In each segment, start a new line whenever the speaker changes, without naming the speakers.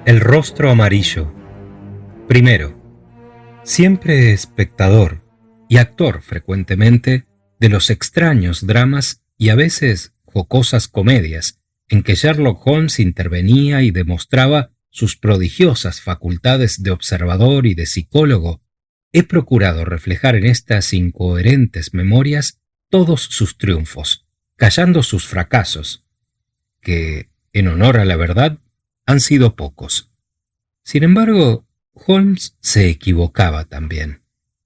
El rostro amarillo. Primero, siempre espectador y actor frecuentemente de los extraños dramas y a veces jocosas comedias en que Sherlock Holmes intervenía y demostraba sus prodigiosas facultades de observador y de psicólogo, he procurado reflejar en estas incoherentes memorias todos sus triunfos, callando sus fracasos, que, en honor a la verdad, han sido pocos. Sin embargo, Holmes se equivocaba también,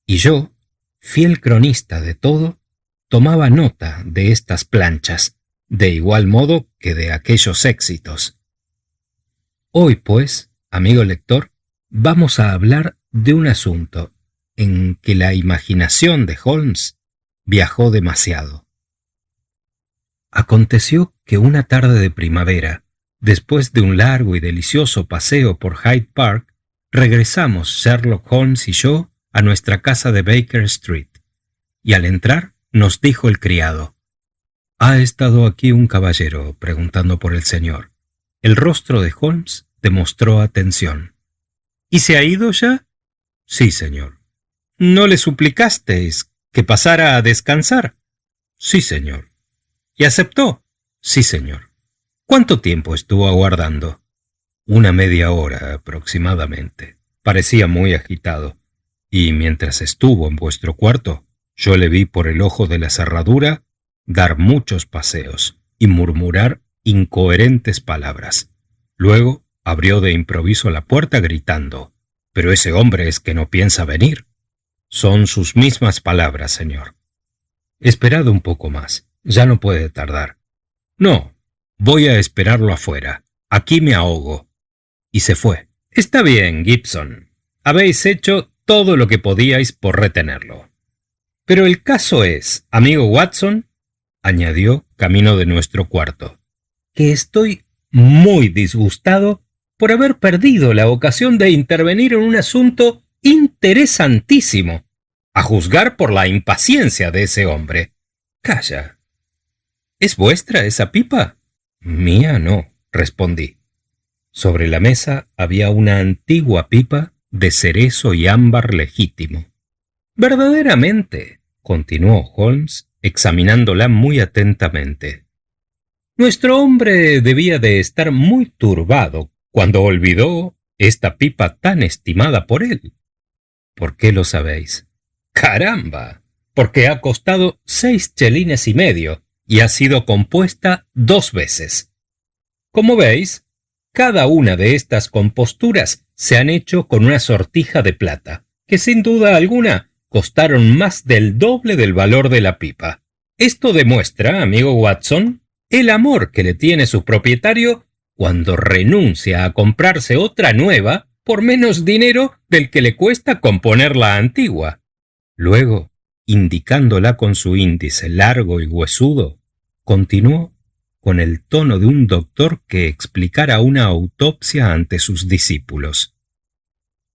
y yo, fiel cronista de todo, tomaba nota de estas planchas, de igual modo que de aquellos éxitos. Hoy, pues, amigo lector, vamos a hablar de un asunto en que la imaginación de Holmes viajó demasiado. Aconteció que una tarde de primavera, después de un largo y delicioso paseo por Hyde Park, regresamos Sherlock Holmes y yo a nuestra casa de Baker Street, y al entrar nos dijo el criado: «¿Ha estado aquí un caballero preguntando por el señor?» El rostro de Holmes demostró atención. «¿Y se ha ido ya?» «Sí, señor». «¿No le suplicasteis que pasara a descansar?» «Sí, señor». «¿Y aceptó?» «Sí, señor». «¿Cuánto tiempo estuvo aguardando?» «Una media hora aproximadamente. Parecía muy agitado, y mientras estuvo en vuestro cuarto, yo le vi por el ojo de la cerradura dar muchos paseos y murmurar incoherentes palabras. Luego abrió de improviso la puerta gritando: «Pero ese hombre es que no piensa venir». «Son sus mismas palabras, señor». «Esperad un poco más, ya no puede tardar». «No, voy a esperarlo afuera. Aquí me ahogo». Y se fue. «Está bien, Gibson. Habéis hecho todo lo que podíais por retenerlo. Pero el caso es, amigo Watson», añadió camino de nuestro cuarto, «que estoy muy disgustado por haber perdido la ocasión de intervenir en un asunto interesantísimo, a juzgar por la impaciencia de ese hombre». «Calla. ¿Es vuestra esa pipa?» «Mía no», respondí. Sobre la mesa había una antigua pipa de cerezo y ámbar legítimo. «Verdaderamente», continuó Holmes, examinándola muy atentamente, «nuestro hombre debía de estar muy turbado cuando olvidó esta pipa tan estimada por él». «¿Por qué lo sabéis?» «Caramba, porque ha costado 6 chelines y medio y ha sido compuesta 2 veces. Como veis, cada una de estas composturas se han hecho con una sortija de plata, que sin duda alguna costaron más del doble del valor de la pipa. Esto demuestra, amigo Watson, el amor que le tiene su propietario cuando renuncia a comprarse otra nueva por menos dinero del que le cuesta componer la antigua». Luego, indicándola con su índice largo y huesudo, continuó con el tono de un doctor que explicara una autopsia ante sus discípulos: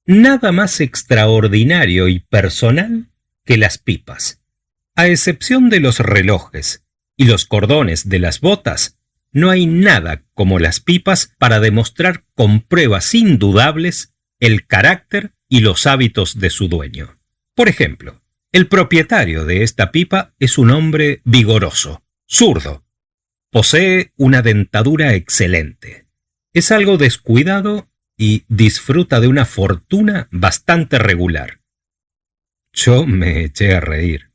«Nada más extraordinario y personal que las pipas. A excepción de los relojes y los cordones de las botas, no hay nada como las pipas para demostrar con pruebas indudables el carácter y los hábitos de su dueño. Por ejemplo, el propietario de esta pipa es un hombre vigoroso, zurdo. Posee una dentadura excelente. Es algo descuidado y disfruta de una fortuna bastante regular». Yo me eché a reír.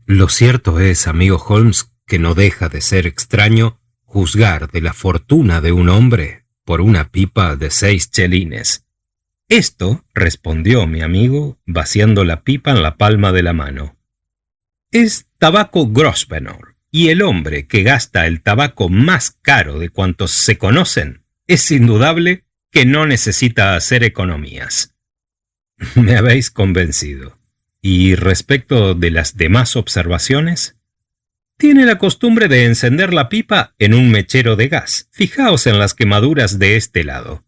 Lo cierto es, amigo Holmes, que no deja de ser extraño juzgar de la fortuna de un hombre por una pipa de 6 chelines. «Esto», respondió mi amigo, vaciando la pipa en la palma de la mano, «es tabaco Grosvenor, y el hombre que gasta el tabaco más caro de cuantos se conocen es indudable que no necesita hacer economías». «Me habéis convencido. ¿Y respecto de las demás observaciones?» «Tiene la costumbre de encender la pipa en un mechero de gas. Fijaos en las quemaduras de este lado,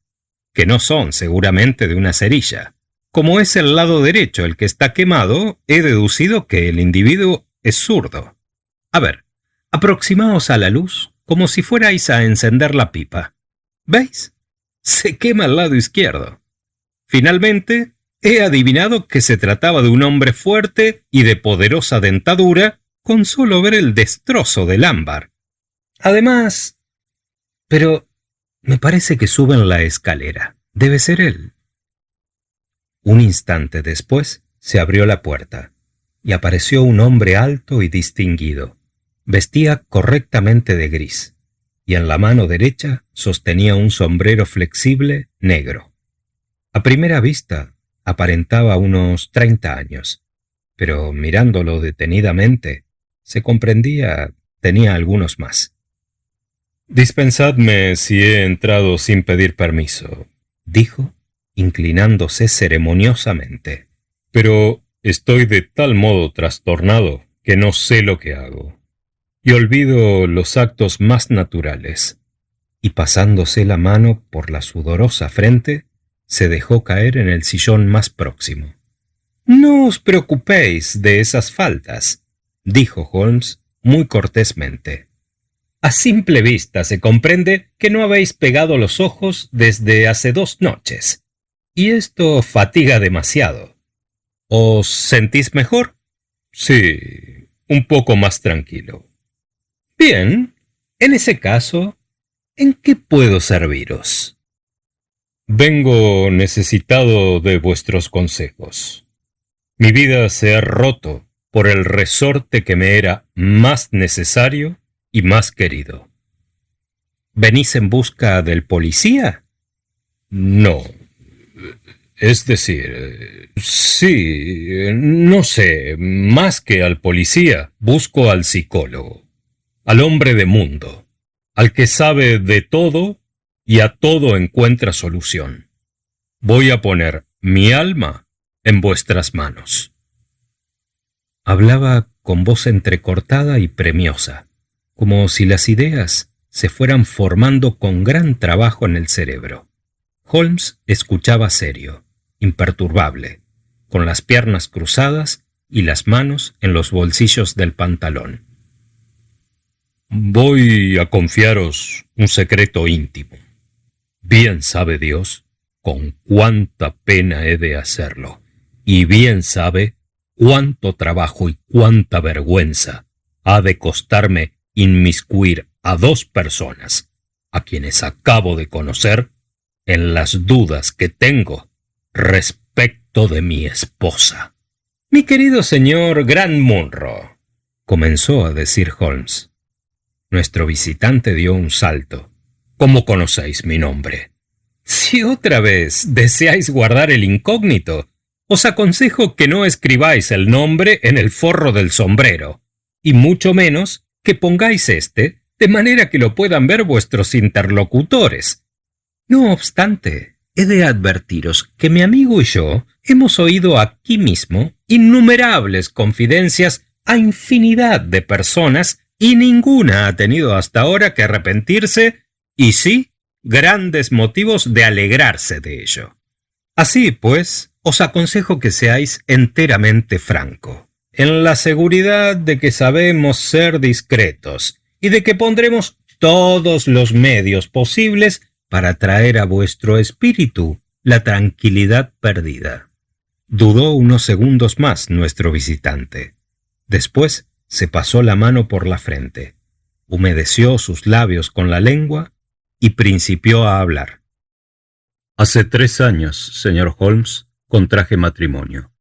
que no son seguramente de una cerilla. Como es el lado derecho el que está quemado, he deducido que el individuo es zurdo. A ver, aproximaos a la luz como si fuerais a encender la pipa. ¿Veis? Se quema el lado izquierdo. Finalmente, he adivinado que se trataba de un hombre fuerte y de poderosa dentadura con solo ver el destrozo del ámbar. Además... Pero me parece que sube en la escalera. Debe ser él. Un instante después se abrió la puerta y apareció un hombre alto y distinguido. Vestía correctamente de gris y en la mano derecha sostenía un sombrero flexible negro. A primera vista aparentaba unos 30 años, pero mirándolo detenidamente se comprendía tenía algunos más. «Dispensadme si he entrado sin pedir permiso», dijo, inclinándose ceremoniosamente. «Pero estoy de tal modo trastornado que no sé lo que hago, y olvido los actos más naturales». Y pasándose la mano por la sudorosa frente, se dejó caer en el sillón más próximo. «No os preocupéis de esas faltas», dijo Holmes muy cortésmente. «A simple vista se comprende que no habéis pegado los ojos desde hace 2 noches, y esto fatiga demasiado. ¿Os sentís mejor?» «Sí, un poco más tranquilo». «Bien, en ese caso, ¿en qué puedo serviros?» «Vengo necesitado de vuestros consejos. Mi vida se ha roto por el resorte que me era más necesario y más querido». «¿Venís en busca del policía?» «No. Es decir, sí, no sé, más que al policía, busco al psicólogo, al hombre de mundo, al que sabe de todo y a todo encuentra solución. Voy a poner mi alma en vuestras manos». Hablaba con voz entrecortada y premiosa, como si las ideas se fueran formando con gran trabajo en el cerebro. Holmes escuchaba serio, imperturbable, con las piernas cruzadas y las manos en los bolsillos del pantalón. «Voy a confiaros un secreto íntimo. Bien sabe Dios con cuánta pena he de hacerlo, y bien sabe cuánto trabajo y cuánta vergüenza ha de costarme inmiscuir a 2 personas, a quienes acabo de conocer, en las dudas que tengo respecto de mi esposa». «Mi querido señor Grant Munro», comenzó a decir Holmes. Nuestro visitante dio un salto. «¿Cómo conocéis mi nombre?» «Si otra vez deseáis guardar el incógnito, os aconsejo que no escribáis el nombre en el forro del sombrero, y mucho menos que pongáis este de manera que lo puedan ver vuestros interlocutores. No obstante, he de advertiros que mi amigo y yo hemos oído aquí mismo innumerables confidencias a infinidad de personas y ninguna ha tenido hasta ahora que arrepentirse y sí, grandes motivos de alegrarse de ello. Así pues, os aconsejo que seáis enteramente franco, en la seguridad de que sabemos ser discretos y de que pondremos todos los medios posibles para traer a vuestro espíritu la tranquilidad perdida». Dudó unos segundos más nuestro visitante. Después se pasó la mano por la frente, humedeció sus labios con la lengua y principió a hablar. «Hace 3 años, señor Holmes, contraje matrimonio,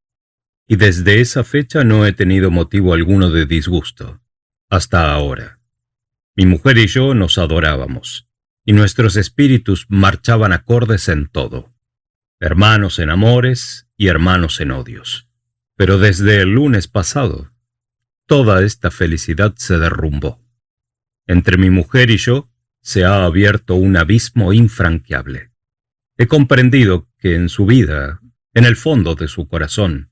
y desde esa fecha no he tenido motivo alguno de disgusto, hasta ahora. Mi mujer y yo nos adorábamos, y nuestros espíritus marchaban acordes en todo, hermanos en amores y hermanos en odios. Pero desde el lunes pasado, toda esta felicidad se derrumbó. Entre mi mujer y yo se ha abierto un abismo infranqueable. He comprendido que en su vida, en el fondo de su corazón,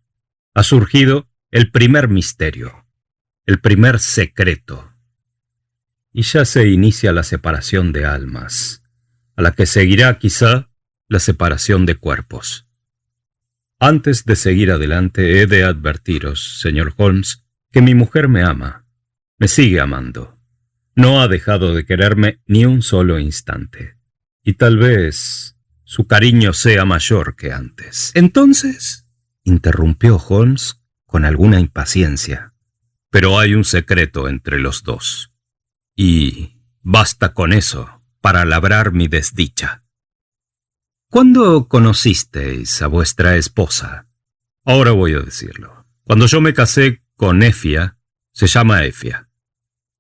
ha surgido el primer misterio, el primer secreto. Y ya se inicia la separación de almas, a la que seguirá quizá la separación de cuerpos. Antes de seguir adelante he de advertiros, señor Holmes, que mi mujer me ama, me sigue amando. No ha dejado de quererme ni un solo instante. Y tal vez su cariño sea mayor que antes. Entonces, interrumpió Holmes con alguna impaciencia. Pero hay un secreto entre los dos. Y basta con eso para labrar mi desdicha. ¿Cuándo conocisteis a vuestra esposa? Ahora voy a decirlo. Cuando yo me casé con Effia, se llama Effia.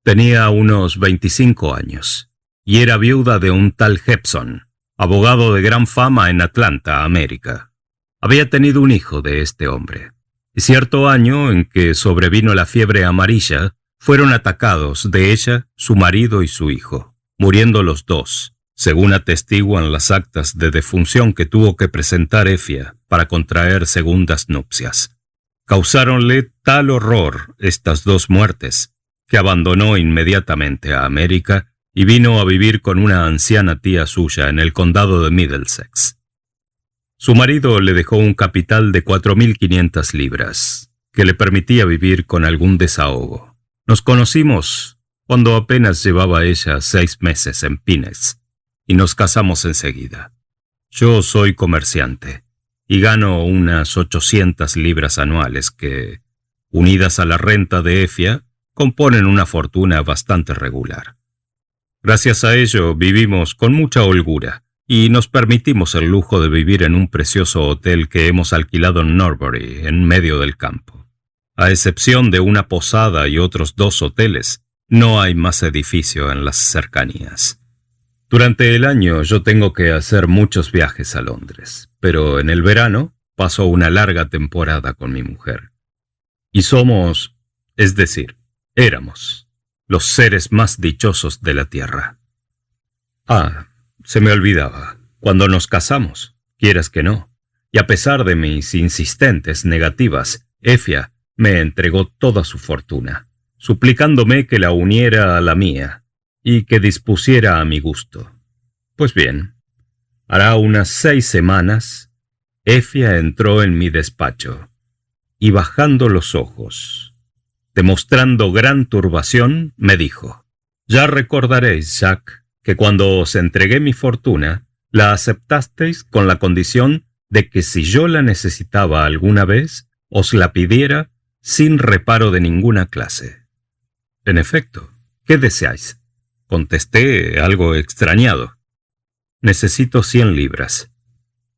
Tenía unos 25 años y era viuda de un tal Hepson, abogado de gran fama en Atlanta, América. Había tenido un hijo de este hombre. Y cierto año en que sobrevino la fiebre amarilla, fueron atacados de ella su marido y su hijo, muriendo los dos, según atestiguan las actas de defunción que tuvo que presentar Effia para contraer segundas nupcias. Causáronle tal horror estas dos muertes, que abandonó inmediatamente a América y vino a vivir con una anciana tía suya en el condado de Middlesex. Su marido le dejó un capital de 4.500 libras, que le permitía vivir con algún desahogo. Nos conocimos cuando apenas llevaba ella 6 meses en Pines, y nos casamos enseguida. Yo soy comerciante, y gano unas 800 libras anuales que, unidas a la renta de Effia, componen una fortuna bastante regular. Gracias a ello vivimos con mucha holgura, y nos permitimos el lujo de vivir en un precioso hotel que hemos alquilado en Norbury, en medio del campo. A excepción de una posada y otros 2 hoteles, no hay más edificio en las cercanías. Durante el año yo tengo que hacer muchos viajes a Londres, pero en el verano paso una larga temporada con mi mujer. Y somos, es decir, éramos, los seres más dichosos de la tierra. Se me olvidaba. Cuando nos casamos, quieras que no, y a pesar de mis insistentes negativas, Effia me entregó toda su fortuna, suplicándome que la uniera a la mía y que dispusiera a mi gusto. Pues bien, hará unas 6 semanas, Effia entró en mi despacho y bajando los ojos, demostrando gran turbación, me dijo: «Ya recordaréis, Jack, que cuando os entregué mi fortuna, la aceptasteis con la condición de que si yo la necesitaba alguna vez, os la pidiera sin reparo de ninguna clase». «En efecto, ¿qué deseáis?», contesté algo extrañado. «Necesito 100 libras».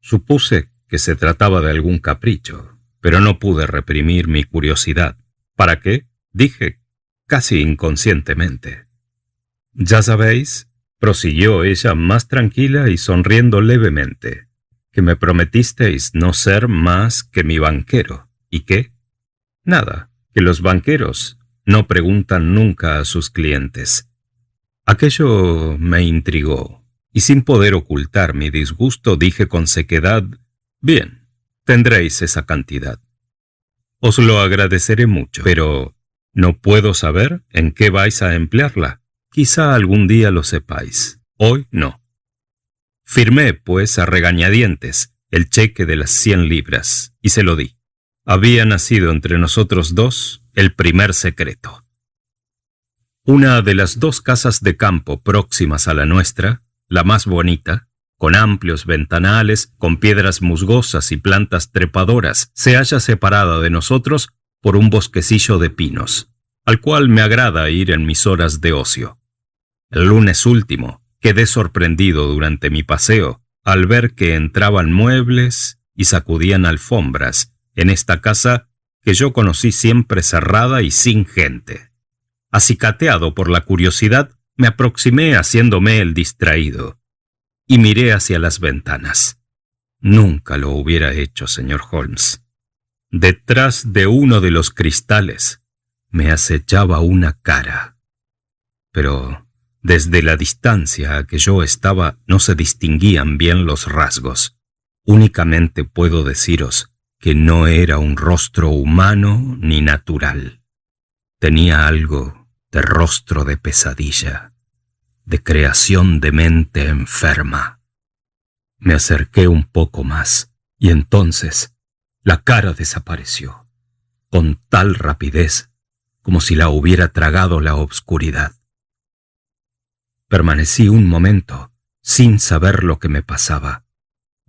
Supuse que se trataba de algún capricho, pero no pude reprimir mi curiosidad. «¿Para qué?», dije, casi inconscientemente. «Ya sabéis», prosiguió ella más tranquila y sonriendo levemente, «que me prometisteis no ser más que mi banquero. ¿Y qué? Nada, que los banqueros no preguntan nunca a sus clientes». Aquello me intrigó, y sin poder ocultar mi disgusto dije con sequedad: «Bien, tendréis esa cantidad. Os lo agradeceré mucho, pero ¿no puedo saber en qué vais a emplearla? Quizá algún día lo sepáis. Hoy no». Firmé, pues, a regañadientes el cheque de las 100 libras y se lo di. Había nacido entre nosotros dos el primer secreto. Una de las 2 casas de campo próximas a la nuestra, la más bonita, con amplios ventanales, con piedras musgosas y plantas trepadoras, se halla separada de nosotros por un bosquecillo de pinos, al cual me agrada ir en mis horas de ocio. El lunes último quedé sorprendido durante mi paseo al ver que entraban muebles y sacudían alfombras en esta casa que yo conocí siempre cerrada y sin gente. Acicateado por la curiosidad, me aproximé haciéndome el distraído y miré hacia las ventanas. Nunca lo hubiera hecho, señor Holmes. Detrás de uno de los cristales me acechaba una cara, pero desde la distancia a que yo estaba no se distinguían bien los rasgos. Únicamente puedo deciros que no era un rostro humano ni natural. Tenía algo de rostro de pesadilla, de creación de mente enferma. Me acerqué un poco más y entonces la cara desapareció, con tal rapidez como si la hubiera tragado la obscuridad. Permanecí un momento sin saber lo que me pasaba,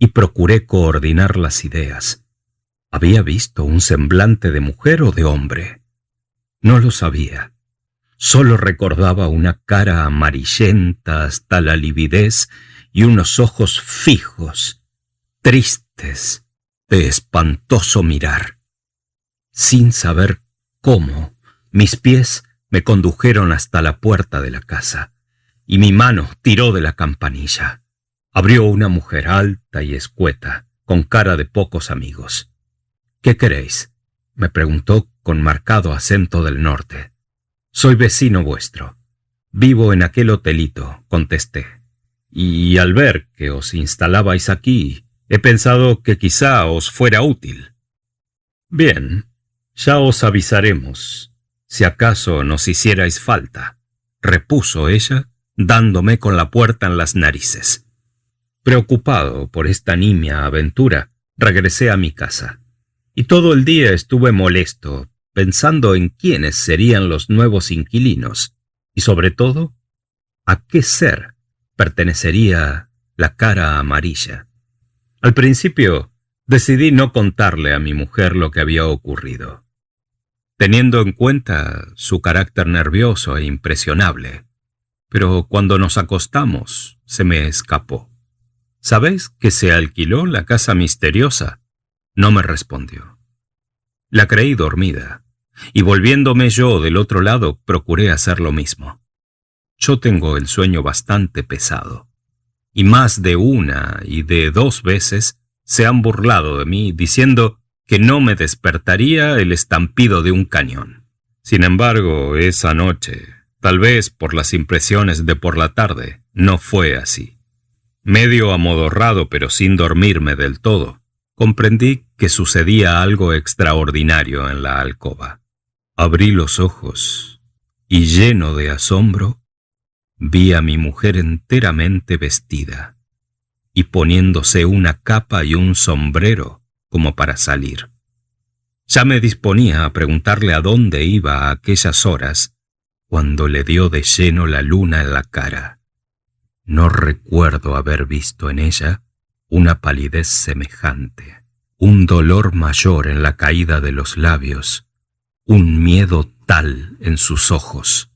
y procuré coordinar las ideas. ¿Había visto un semblante de mujer o de hombre? No lo sabía. Solo recordaba una cara amarillenta hasta la lividez y unos ojos fijos, tristes, de espantoso mirar. Sin saber cómo, mis pies me condujeron hasta la puerta de la casa, y mi mano tiró de la campanilla. Abrió una mujer alta y escueta, con cara de pocos amigos. «¿Qué queréis?», me preguntó con marcado acento del norte. «Soy vecino vuestro. Vivo en aquel hotelito», contesté. «Y al ver que os instalabais aquí, he pensado que quizá os fuera útil». «Bien, ya os avisaremos, si acaso nos hicierais falta», repuso ella, dándome con la puerta en las narices. Preocupado por esta nimia aventura, regresé a mi casa. Y todo el día estuve molesto, pensando en quiénes serían los nuevos inquilinos, y sobre todo, a qué ser pertenecería la cara amarilla. Al principio, decidí no contarle a mi mujer lo que había ocurrido, teniendo en cuenta su carácter nervioso e impresionable. Pero cuando nos acostamos, se me escapó. «¿Sabéis que se alquiló la casa misteriosa?». No me respondió. La creí dormida, y volviéndome yo del otro lado, procuré hacer lo mismo. Yo tengo el sueño bastante pesado, y más de una y de 2 veces se han burlado de mí diciendo que no me despertaría el estampido de un cañón. Sin embargo, esa noche, tal vez por las impresiones de por la tarde, no fue así. Medio amodorrado pero sin dormirme del todo, comprendí que sucedía algo extraordinario en la alcoba. Abrí los ojos y, lleno de asombro, vi a mi mujer enteramente vestida y poniéndose una capa y un sombrero como para salir. Ya me disponía a preguntarle a dónde iba a aquellas horas cuando le dio de lleno la luna en la cara. No recuerdo haber visto en ella una palidez semejante, un dolor mayor en la caída de los labios, un miedo tal en sus ojos.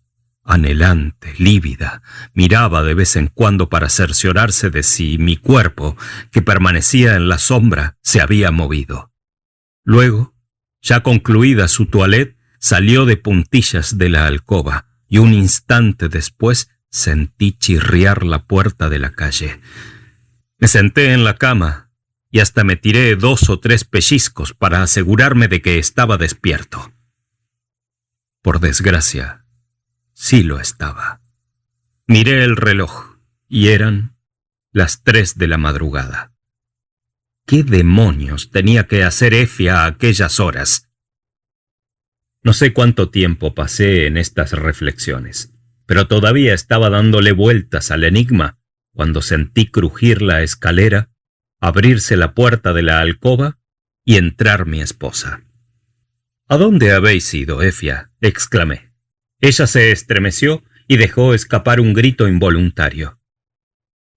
Anhelante, lívida, miraba de vez en cuando para cerciorarse de si mi cuerpo, que permanecía en la sombra, se había movido. Luego, ya concluida su toilette, salió de puntillas de la alcoba y un instante después sentí chirriar la puerta de la calle. Me senté en la cama y hasta me tiré 2 o 3 pellizcos para asegurarme de que estaba despierto. Por desgracia, sí lo estaba. Miré el reloj y eran las 3 de la madrugada. ¿Qué demonios tenía que hacer Efia a aquellas horas? No sé cuánto tiempo pasé en estas reflexiones, pero todavía estaba dándole vueltas al enigma cuando sentí crujir la escalera, abrirse la puerta de la alcoba y entrar mi esposa. «¿A dónde habéis ido, Efia?», exclamé. Ella se estremeció y dejó escapar un grito involuntario.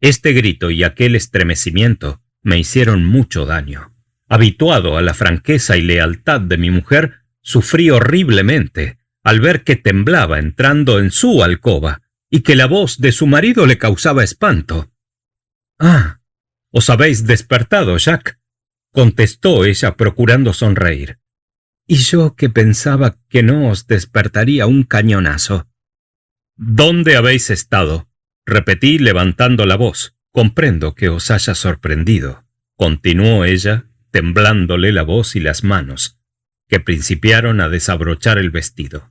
Este grito y aquel estremecimiento me hicieron mucho daño. Habituado a la franqueza y lealtad de mi mujer, sufrí horriblemente al ver que temblaba entrando en su alcoba y que la voz de su marido le causaba espanto. «Ah, ¿os habéis despertado, Jack?», contestó ella procurando sonreír. «Y yo que pensaba que no os despertaría un cañonazo». «¿Dónde habéis estado?», repetí levantando la voz. «Comprendo que os haya sorprendido», continuó ella, temblándole la voz y las manos, que principiaron a desabrochar el vestido.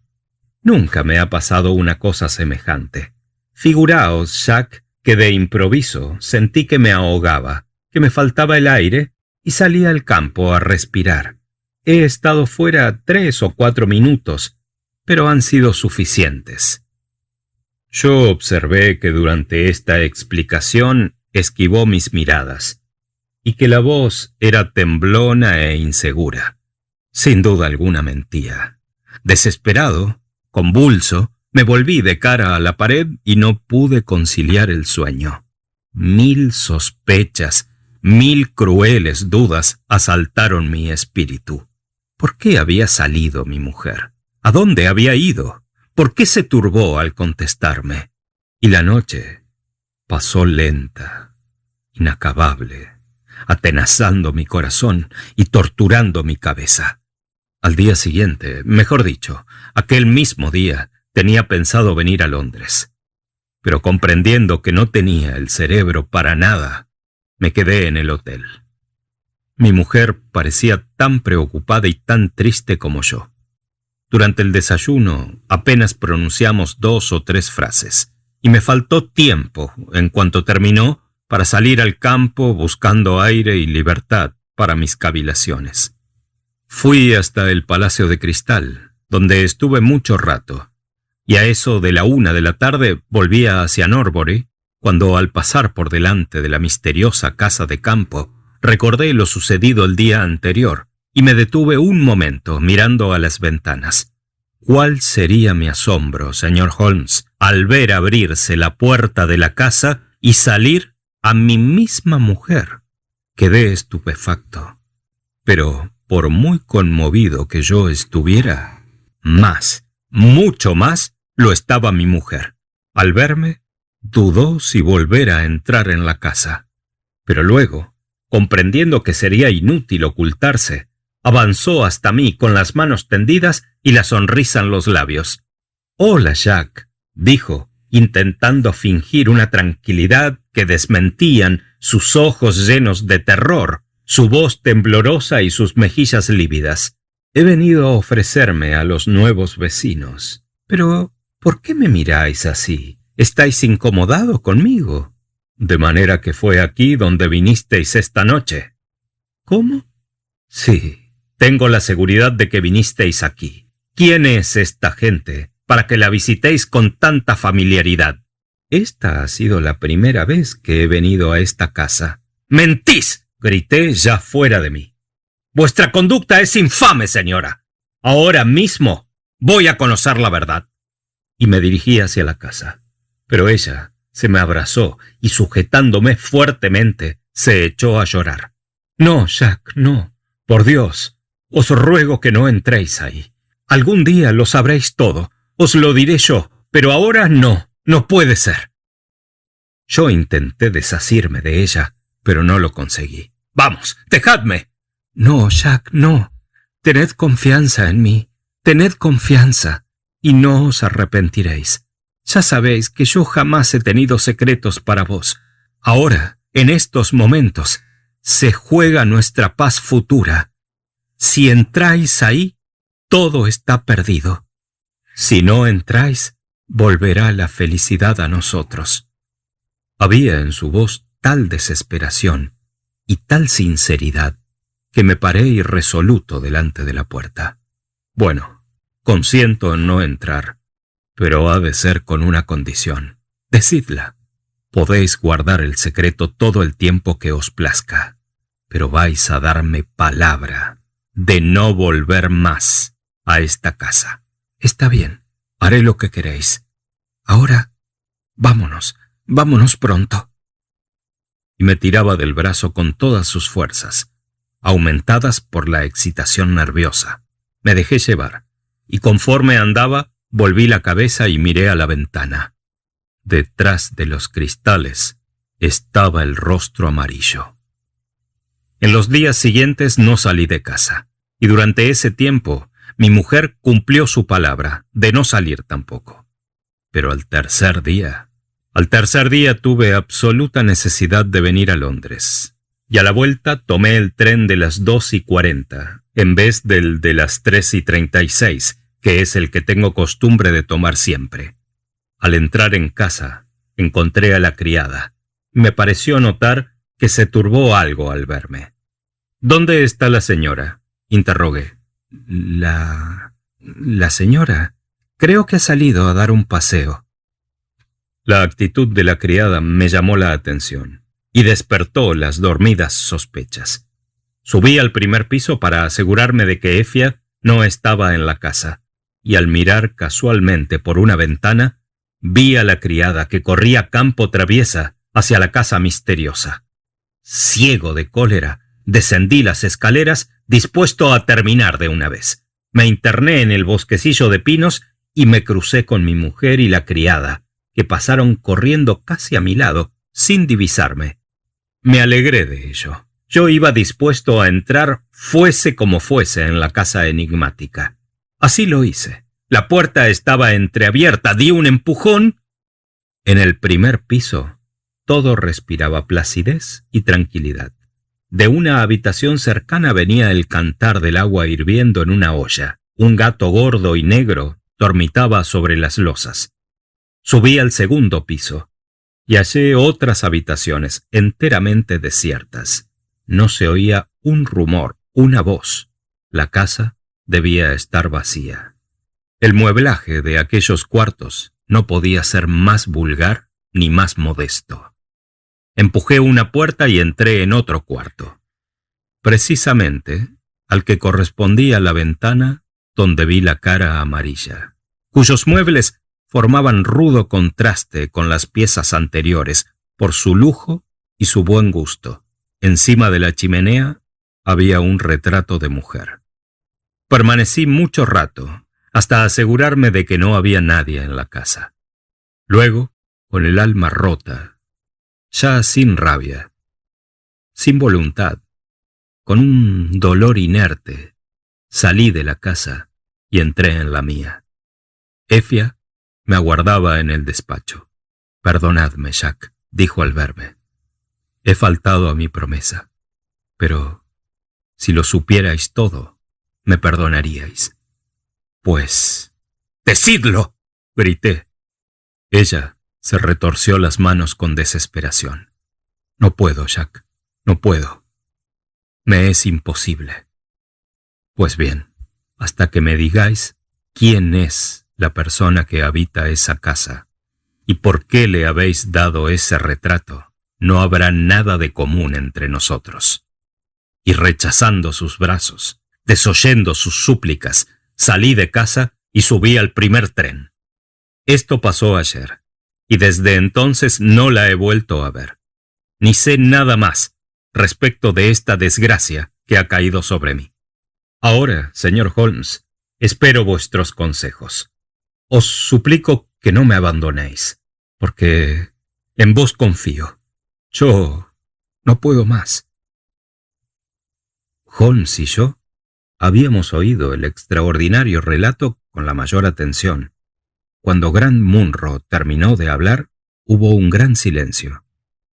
«Nunca me ha pasado una cosa semejante. Figuraos, Jack, que de improviso sentí que me ahogaba, que me faltaba el aire y salí al campo a respirar. He estado fuera 3 o 4 minutos, pero han sido suficientes». Yo observé que durante esta explicación esquivó mis miradas, y que la voz era temblona e insegura. Sin duda alguna mentía. Desesperado, convulso, me volví de cara a la pared y no pude conciliar el sueño. 1000 sospechas, 1000 crueles dudas asaltaron mi espíritu. ¿Por qué había salido mi mujer? ¿A dónde había ido? ¿Por qué se turbó al contestarme? Y la noche pasó lenta, inacabable, atenazando mi corazón y torturando mi cabeza. Al día siguiente, mejor dicho, aquel mismo día, tenía pensado venir a Londres. Pero comprendiendo que no tenía el cerebro para nada, me quedé en el hotel. Mi mujer parecía tan preocupada y tan triste como yo. Durante el desayuno apenas pronunciamos 2 o 3 frases, y me faltó tiempo, en cuanto terminó, para salir al campo buscando aire y libertad para mis cavilaciones. Fui hasta el Palacio de Cristal, donde estuve mucho rato, y a eso de la 1 de la tarde volvía hacia Norbury, cuando al pasar por delante de la misteriosa casa de campo, recordé lo sucedido el día anterior, y me detuve un momento mirando a las ventanas. ¿Cuál sería mi asombro, señor Holmes, al ver abrirse la puerta de la casa y salir a mi misma mujer? Quedé estupefacto. Pero, por muy conmovido que yo estuviera, mucho más, lo estaba mi mujer. Al verme, dudó si volver a entrar en la casa. Pero luego, comprendiendo que sería inútil ocultarse, avanzó hasta mí con las manos tendidas y la sonrisa en los labios. «Hola, Jack», dijo, intentando fingir una tranquilidad que desmentían sus ojos llenos de terror, su voz temblorosa y sus mejillas lívidas. «He venido a ofrecerme a los nuevos vecinos. Pero, ¿por qué me miráis así? ¿Estáis incomodado conmigo? De manera que fue aquí donde vinisteis esta noche». «¿Cómo?» «Sí, tengo la seguridad de que vinisteis aquí. ¿Quién es esta gente para que la visitéis con tanta familiaridad?» «Esta ha sido la primera vez que he venido a esta casa». «¡Mentís!», grité ya fuera de mí. «Vuestra conducta es infame, señora. Ahora mismo voy a conocer la verdad». Y me dirigí hacia la casa. Pero ella se me abrazó y, sujetándome fuertemente, se echó a llorar. «No, Jack, no. Por Dios, os ruego que no entréis ahí. Algún día lo sabréis todo. Os lo diré yo, pero ahora no puede ser». Yo intenté desasirme de ella, pero no lo conseguí. «Vamos, dejadme». «No, Jack, no. Tened confianza en mí. Tened confianza, y no os arrepentiréis. Ya sabéis que yo jamás he tenido secretos para vos. Ahora, en estos momentos, se juega nuestra paz futura. Si entráis ahí, todo está perdido. Si no entráis, volverá la felicidad a nosotros». Había en su voz tal desesperación y tal sinceridad que me paré irresoluto delante de la puerta. «Bueno, consiento en no entrar, pero ha de ser con una condición. Decidla. Podéis guardar el secreto todo el tiempo que os plazca, pero vais a darme palabra de no volver más a esta casa». «Está bien, haré lo que queréis. Ahora, vámonos pronto». Y me tiraba del brazo con todas sus fuerzas, aumentadas por la excitación nerviosa. Me dejé llevar, y conforme andaba, volví la cabeza y miré a la ventana. Detrás de los cristales estaba el rostro amarillo. En los días siguientes no salí de casa, y durante ese tiempo mi mujer cumplió su palabra de no salir tampoco. Pero al tercer día tuve absoluta necesidad de venir a Londres, y a la vuelta tomé el tren de las 2:40 en vez del de las 3:36, que es el que tengo costumbre de tomar siempre. Al entrar en casa, encontré a la criada. Me pareció notar que se turbó algo al verme. «¿Dónde está la señora?», interrogué. La señora creo que ha salido a dar un paseo». La actitud de la criada me llamó la atención y despertó las dormidas sospechas. Subí al primer piso para asegurarme de que Effia no estaba en la casa, y al mirar casualmente por una ventana, vi a la criada que corría campo traviesa hacia la casa misteriosa. Ciego de cólera, descendí las escaleras dispuesto a terminar de una vez. Me interné en el bosquecillo de pinos y me crucé con mi mujer y la criada, que pasaron corriendo casi a mi lado, sin divisarme. Me alegré de ello. Yo iba dispuesto a entrar fuese como fuese en la casa enigmática. Así lo hice. La puerta estaba entreabierta, di un empujón. En el primer piso, todo respiraba placidez y tranquilidad. De una habitación cercana venía el cantar del agua hirviendo en una olla. Un gato gordo y negro dormitaba sobre las losas. Subí al segundo piso y hallé otras habitaciones enteramente desiertas. No se oía un rumor, una voz. La casa debía estar vacía. El mueblaje de aquellos cuartos no podía ser más vulgar ni más modesto. Empujé una puerta y entré en otro cuarto, precisamente al que correspondía la ventana donde vi la cara amarilla, cuyos muebles formaban rudo contraste con las piezas anteriores por su lujo y su buen gusto. Encima de la chimenea había un retrato de mujer. Permanecí mucho rato, hasta asegurarme de que no había nadie en la casa. Luego, con el alma rota, ya sin rabia, sin voluntad, con un dolor inerte, salí de la casa y entré en la mía. Efia me aguardaba en el despacho. «Perdonadme, Jack», dijo al verme. «He faltado a mi promesa, pero si lo supierais todo, me perdonaríais». «Pues, decidlo», grité. Ella se retorció las manos con desesperación. «No puedo, Jack, no puedo. Me es imposible». «Pues bien, hasta que me digáis quién es la persona que habita esa casa y por qué le habéis dado ese retrato, no habrá nada de común entre nosotros». Y rechazando sus brazos, desoyendo sus súplicas, salí de casa y subí al primer tren. Esto pasó ayer, y desde entonces no la he vuelto a ver. Ni sé nada más respecto de esta desgracia que ha caído sobre mí. Ahora, señor Holmes, espero vuestros consejos. Os suplico que no me abandonéis, porque en vos confío. Yo no puedo más. Holmes y yo habíamos oído el extraordinario relato con la mayor atención. Cuando Grant Munro terminó de hablar, hubo un gran silencio.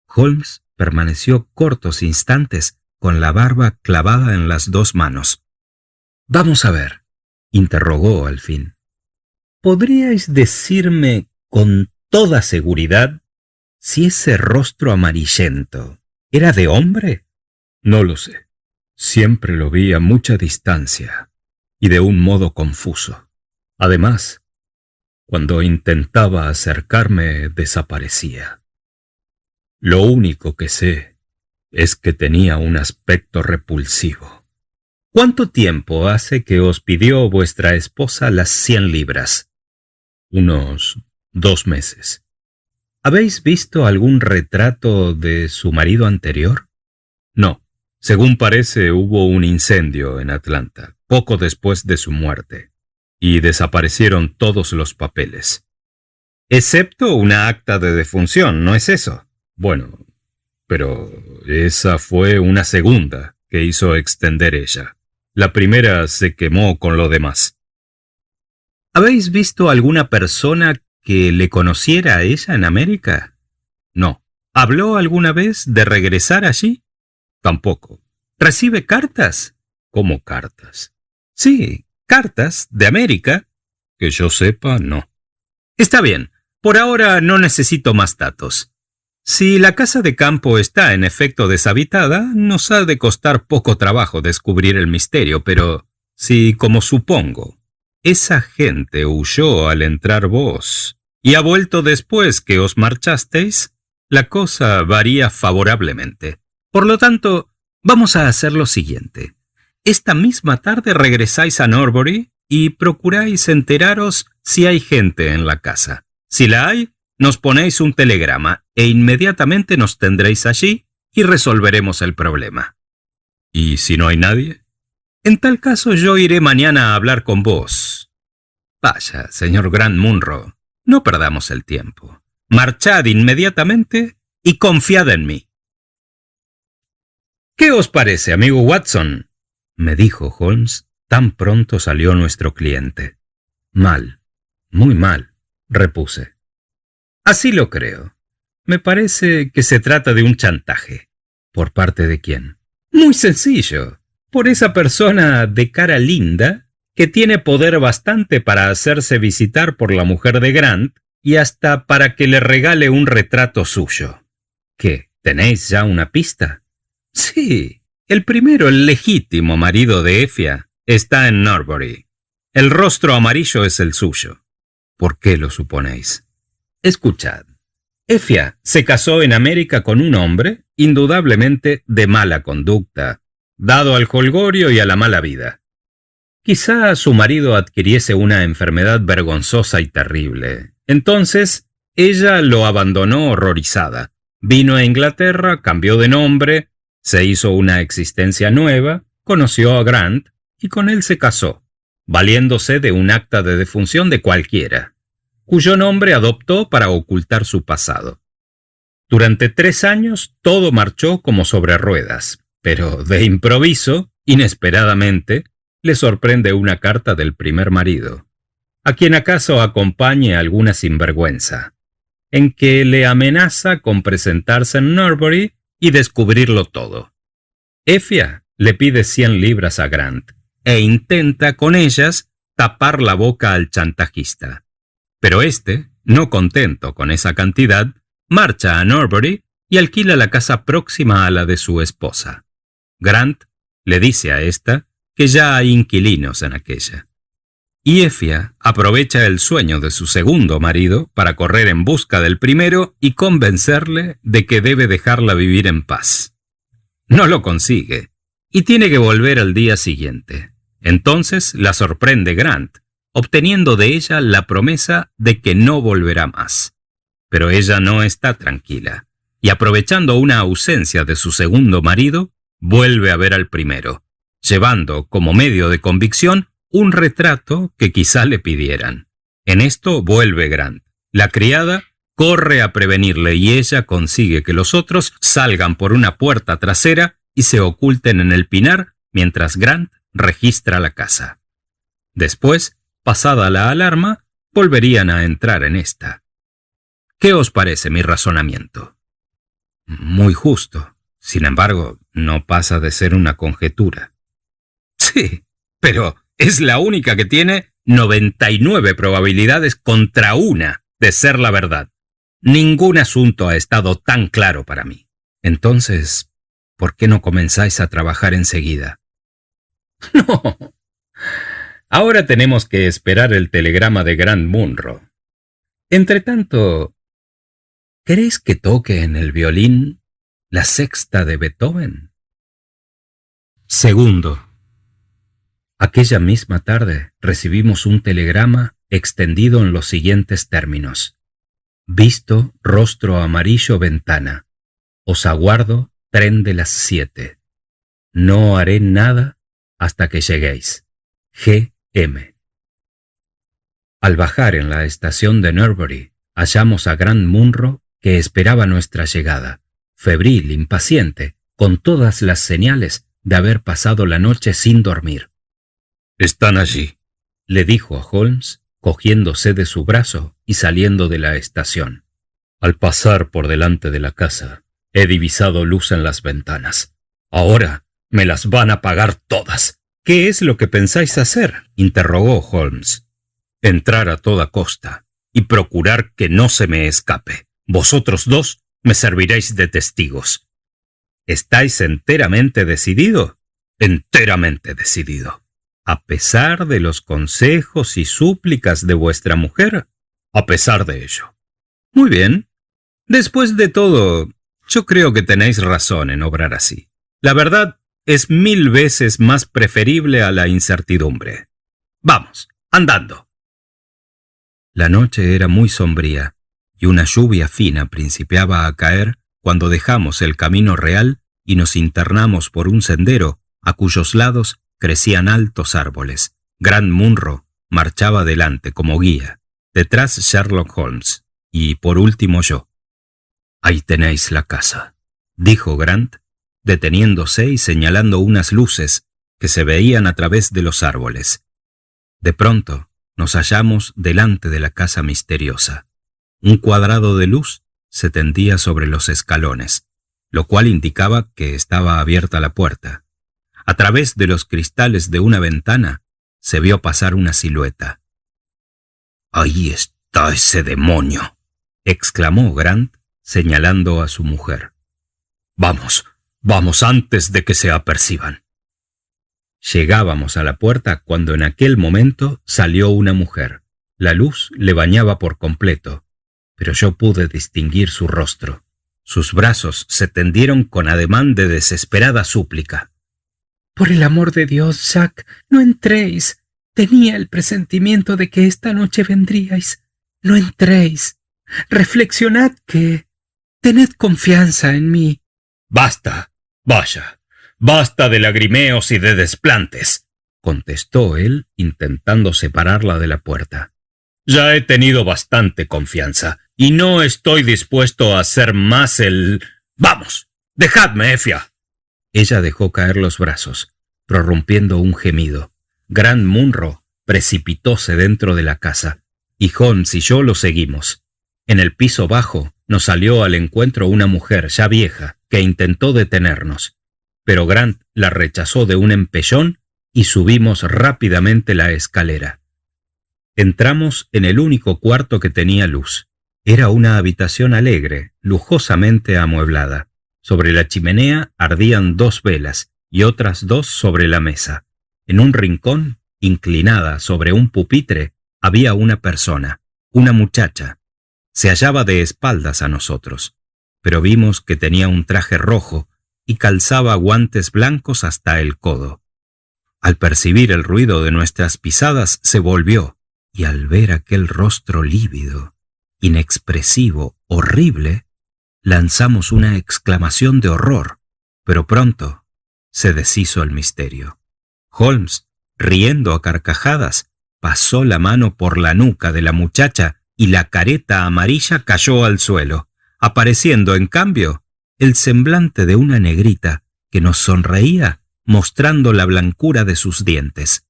Holmes permaneció cortos instantes con la barba clavada en las dos manos. «Vamos a ver», interrogó al fin. «¿Podríais decirme con toda seguridad si ese rostro amarillento era de hombre?» «No lo sé. Siempre lo vi a mucha distancia y de un modo confuso. Además, cuando intentaba acercarme, desaparecía. Lo único que sé es que tenía un aspecto repulsivo». «¿Cuánto tiempo hace que os pidió vuestra esposa las 100 libras?» «Unos 2 meses». ¿Habéis visto algún retrato de su marido anterior?» «No. Según parece, hubo un incendio en Atlanta, poco después de su muerte, y desaparecieron todos los papeles». «Excepto una acta de defunción, ¿no es eso?» «Bueno, pero esa fue una segunda que hizo extender ella. La primera se quemó con lo demás». ¿Habéis visto alguna persona que le conociera a ella en América?» «No». ¿Habló alguna vez de regresar allí?» «Tampoco». ¿Recibe cartas?» «¿Cómo cartas?» «Sí, cartas de América». «Que yo sepa, no». «Está bien. Por ahora no necesito más datos. Si la casa de campo está en efecto deshabitada, nos ha de costar poco trabajo descubrir el misterio, pero si, como supongo, esa gente huyó al entrar vos y ha vuelto después que os marchasteis, la cosa varía favorablemente. Por lo tanto, vamos a hacer lo siguiente. Esta misma tarde regresáis a Norbury y procuráis enteraros si hay gente en la casa. Si la hay, nos ponéis un telegrama e inmediatamente nos tendréis allí y resolveremos el problema. ¿Y si no hay nadie? En tal caso yo iré mañana a hablar con vos. Vaya, señor Grant Munro, no perdamos el tiempo. Marchad inmediatamente y confiad en mí. ¿Qué os parece, amigo Watson?, me dijo Holmes tan pronto salió nuestro cliente. Mal, muy mal, repuse. Así lo creo. Me parece que se trata de un chantaje. ¿Por parte de quién? Muy sencillo. Por esa persona de cara linda que tiene poder bastante para hacerse visitar por la mujer de Grant y hasta para que le regale un retrato suyo. ¿Qué? ¿Tenéis ya una pista? Sí, el legítimo marido de Effia, está en Norbury. El rostro amarillo es el suyo. ¿Por qué lo suponéis? Escuchad. Effia se casó en América con un hombre, indudablemente de mala conducta, dado al jolgorio y a la mala vida. Quizá su marido adquiriese una enfermedad vergonzosa y terrible. Entonces, ella lo abandonó horrorizada. Vino a Inglaterra, cambió de nombre, se hizo una existencia nueva, conoció a Grant y con él se casó, valiéndose de un acta de defunción de cualquiera, cuyo nombre adoptó para ocultar su pasado. Durante 3 años todo marchó como sobre ruedas, pero de improviso, inesperadamente, le sorprende una carta del primer marido, a quien acaso acompañe alguna sinvergüenza, en que le amenaza con presentarse en Norbury y descubrirlo todo. Effia le pide 100 libras a Grant e intenta con ellas tapar la boca al chantajista. Pero este, no contento con esa cantidad, marcha a Norbury y alquila la casa próxima a la de su esposa. Grant le dice a esta que ya hay inquilinos en aquella. Y Effia aprovecha el sueño de su segundo marido para correr en busca del primero y convencerle de que debe dejarla vivir en paz. No lo consigue y tiene que volver al día siguiente. Entonces la sorprende Grant, obteniendo de ella la promesa de que no volverá más. Pero ella no está tranquila y, aprovechando una ausencia de su segundo marido, vuelve a ver al primero, llevando como medio de convicción un retrato que quizá le pidieran. En esto vuelve Grant. La criada corre a prevenirle y ella consigue que los otros salgan por una puerta trasera y se oculten en el pinar mientras Grant registra la casa. Después, pasada la alarma, volverían a entrar en esta. ¿Qué os parece mi razonamiento? Muy justo. Sin embargo, no pasa de ser una conjetura. Sí, pero es la única que tiene 99 probabilidades contra una de ser la verdad. Ningún asunto ha estado tan claro para mí. Entonces, ¿por qué no comenzáis a trabajar enseguida? No. Ahora tenemos que esperar el telegrama de Grant Munro. Entretanto, ¿queréis que toque en el violín la sexta de Beethoven? Segundo. Aquella misma tarde recibimos un telegrama extendido en los siguientes términos. Visto, rostro amarillo, ventana. Os aguardo, tren de las 7. No haré nada hasta que lleguéis. G.M. Al bajar en la estación de Norbury, hallamos a Grant Munro, que esperaba nuestra llegada, febril, impaciente, con todas las señales de haber pasado la noche sin dormir. «Están allí», le dijo a Holmes, cogiéndose de su brazo y saliendo de la estación. «Al pasar por delante de la casa, he divisado luz en las ventanas. Ahora me las van a pagar todas». «¿Qué es lo que pensáis hacer?», interrogó Holmes. «Entrar a toda costa y procurar que no se me escape. Vosotros dos me serviréis de testigos». «¿Estáis enteramente decidido?» «Enteramente decidido». «¿A pesar de los consejos y súplicas de vuestra mujer?» «A pesar de ello». «Muy bien. Después de todo, yo creo que tenéis razón en obrar así. La verdad es 1000 veces más preferible a la incertidumbre. Vamos, andando». La noche era muy sombría y una lluvia fina principiaba a caer cuando dejamos el camino real y nos internamos por un sendero a cuyos lados crecían altos árboles. Grant Munro marchaba delante como guía, detrás Sherlock Holmes y por último yo. «Ahí tenéis la casa», dijo Grant, deteniéndose y señalando unas luces que se veían a través de los árboles. De pronto nos hallamos delante de la casa misteriosa. Un cuadrado de luz se tendía sobre los escalones, lo cual indicaba que estaba abierta la puerta. A través de los cristales de una ventana se vio pasar una silueta. «Ahí está ese demonio», exclamó Grant, señalando a su mujer. «Vamos, vamos antes de que se aperciban». Llegábamos a la puerta cuando en aquel momento salió una mujer. La luz le bañaba por completo, pero yo pude distinguir su rostro. Sus brazos se tendieron con ademán de desesperada súplica.
«Por el amor de Dios, Jack, no entréis. Tenía el presentimiento de que esta noche vendríais. No entréis. Reflexionad que... Tened confianza en mí».
«Basta, vaya, basta de lagrimeos y de desplantes», contestó él, intentando separarla de la puerta. «Ya he tenido bastante confianza y no estoy dispuesto a hacer más el... ¡Vamos! ¡Dejadme, Effia!». Ella dejó caer los brazos, prorrumpiendo un gemido. Grant Munro precipitóse dentro de la casa, y Holmes y yo lo seguimos. En el piso bajo nos salió al encuentro una mujer ya vieja que intentó detenernos, pero Grant la rechazó de un empellón y subimos rápidamente la escalera. Entramos en el único cuarto que tenía luz. Era una habitación alegre, lujosamente amueblada. Sobre la chimenea ardían 2 velas y otras 2 sobre la mesa. En un rincón, inclinada sobre un pupitre, había una persona, una muchacha. Se hallaba de espaldas a nosotros, pero vimos que tenía un traje rojo y calzaba guantes blancos hasta el codo. Al percibir el ruido de nuestras pisadas, se volvió, y al ver aquel rostro lívido, inexpresivo, horrible, lanzamos una exclamación de horror, pero pronto se deshizo el misterio. Holmes, riendo a carcajadas, pasó la mano por la nuca de la muchacha y la careta amarilla cayó al suelo, apareciendo, en cambio, el semblante de una negrita que nos sonreía mostrando la blancura de sus dientes.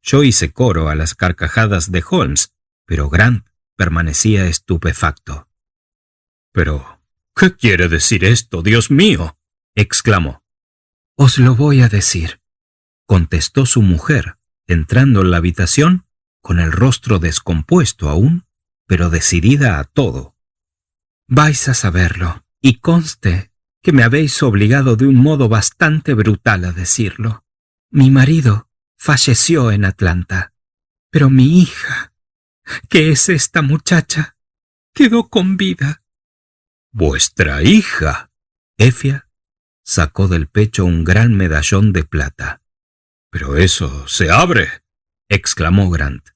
Yo hice coro a las carcajadas de Holmes, pero Grant permanecía estupefacto. «¿Pero qué quiere decir esto, Dios mío?», exclamó.
«Os lo voy a decir»,
contestó su mujer, entrando en la habitación con el rostro descompuesto aún, pero decidida a todo.
«Vais a saberlo, y conste que me habéis obligado de un modo bastante brutal a decirlo. Mi marido falleció en Atlanta, pero mi hija, que es esta muchacha, quedó con vida».
«¿Vuestra hija?». Effia sacó del pecho un gran medallón de plata. «¡Pero eso se abre!», exclamó Grant.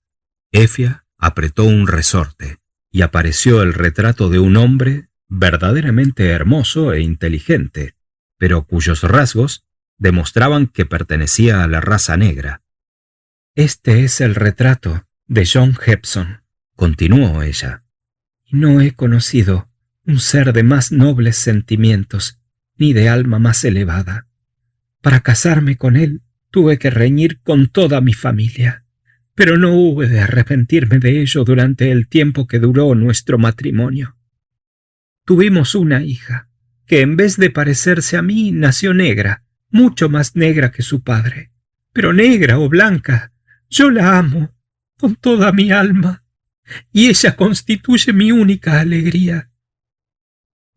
Effia apretó un resorte y apareció el retrato de un hombre verdaderamente hermoso e inteligente, pero cuyos rasgos demostraban que pertenecía a la raza negra.
«Este es el retrato de John Hobson»,
continuó ella.
«Y no he conocido un ser de más nobles sentimientos ni de alma más elevada. Para casarme con él tuve que reñir con toda mi familia, pero no hube de arrepentirme de ello durante el tiempo que duró nuestro matrimonio. Tuvimos una hija, que en vez de parecerse a mí, nació negra, mucho más negra que su padre. Pero negra o blanca, yo la amo con toda mi alma, y ella constituye mi única alegría».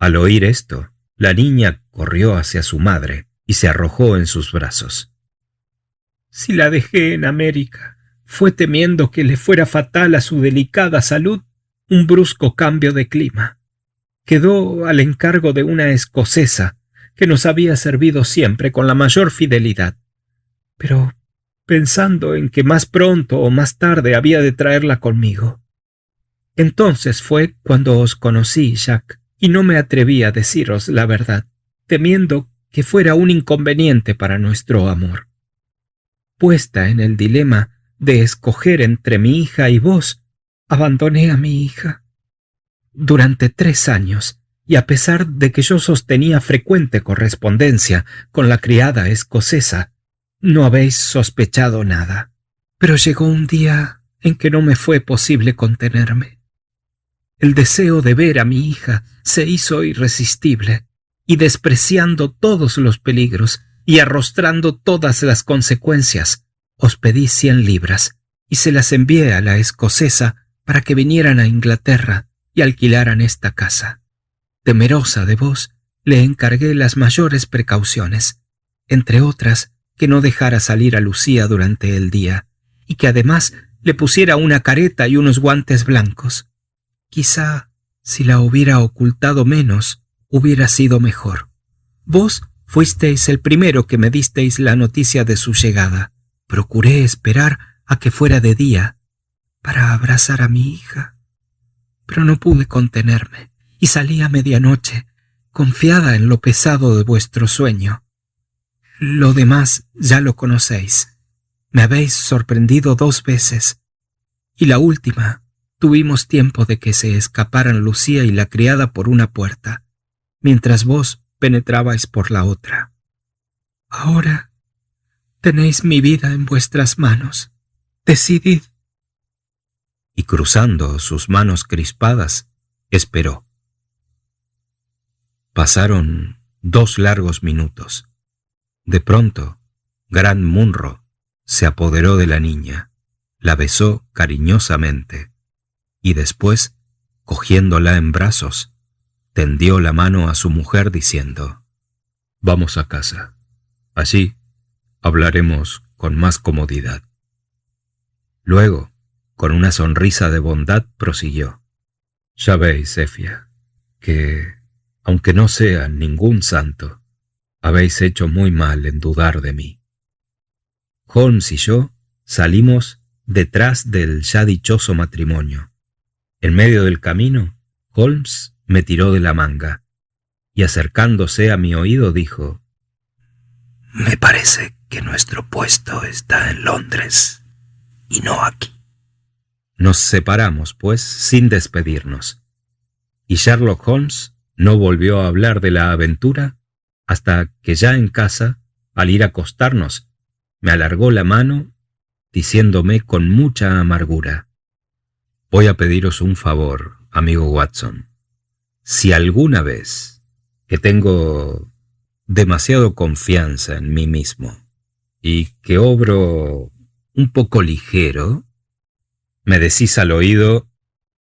Al oír esto, la niña corrió hacia su madre y se arrojó en sus brazos.
«Si la dejé en América, fue temiendo que le fuera fatal a su delicada salud un brusco cambio de clima. Quedó al encargo de una escocesa que nos había servido siempre con la mayor fidelidad. Pero pensando en que más pronto o más tarde había de traerla conmigo. Entonces fue cuando os conocí, Jack, y no me atreví a deciros la verdad, temiendo que fuera un inconveniente para nuestro amor. Puesta en el dilema de escoger entre mi hija y vos, abandoné a mi hija. Durante 3 años, y a pesar de que yo sostenía frecuente correspondencia con la criada escocesa, no habéis sospechado nada. Pero llegó un día en que no me fue posible contenerme. El deseo de ver a mi hija se hizo irresistible, y despreciando todos los peligros y arrostrando todas las consecuencias, os pedí 100 libras y se las envié a la escocesa para que vinieran a Inglaterra y alquilaran esta casa. Temerosa de vos, le encargué las mayores precauciones, entre otras que no dejara salir a Lucía durante el día y que además le pusiera una careta y unos guantes blancos. Quizá, si la hubiera ocultado menos, hubiera sido mejor. Vos fuisteis el primero que me disteis la noticia de su llegada. Procuré esperar a que fuera de día para abrazar a mi hija, pero no pude contenerme y salí a medianoche, confiada en lo pesado de vuestro sueño. Lo demás ya lo conocéis. Me habéis sorprendido 2 veces, y la última tuvimos tiempo de que se escaparan Lucía y la criada por una puerta, mientras vos penetrabais por la otra. Ahora tenéis mi vida en vuestras manos. Decidid.
Y cruzando sus manos crispadas, esperó. Pasaron 2 largos minutos. De pronto, Grant Munro se apoderó de la niña, la besó cariñosamente y después, cogiéndola en brazos, tendió la mano a su mujer diciendo: «Vamos a casa. Allí hablaremos con más comodidad». Luego, con una sonrisa de bondad, prosiguió: «Ya veis, Efia, que, aunque no sea ningún santo, habéis hecho muy mal en dudar de mí». Holmes y yo salimos detrás del ya dichoso matrimonio. En medio del camino, Holmes me tiró de la manga y, acercándose a mi oído, dijo: «Me parece que nuestro puesto está en Londres y no aquí». Nos separamos, pues, sin despedirnos, y Sherlock Holmes no volvió a hablar de la aventura hasta que ya en casa, al ir a acostarnos, me alargó la mano diciéndome con mucha amargura: «Voy a pediros un favor, amigo Watson. Si alguna vez, que tengo demasiado confianza en mí mismo y que obro un poco ligero, me decís al oído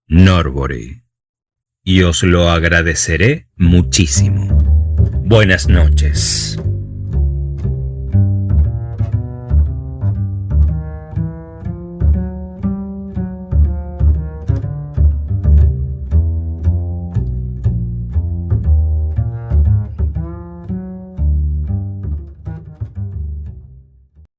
Norbury, y os lo agradeceré muchísimo. Buenas noches».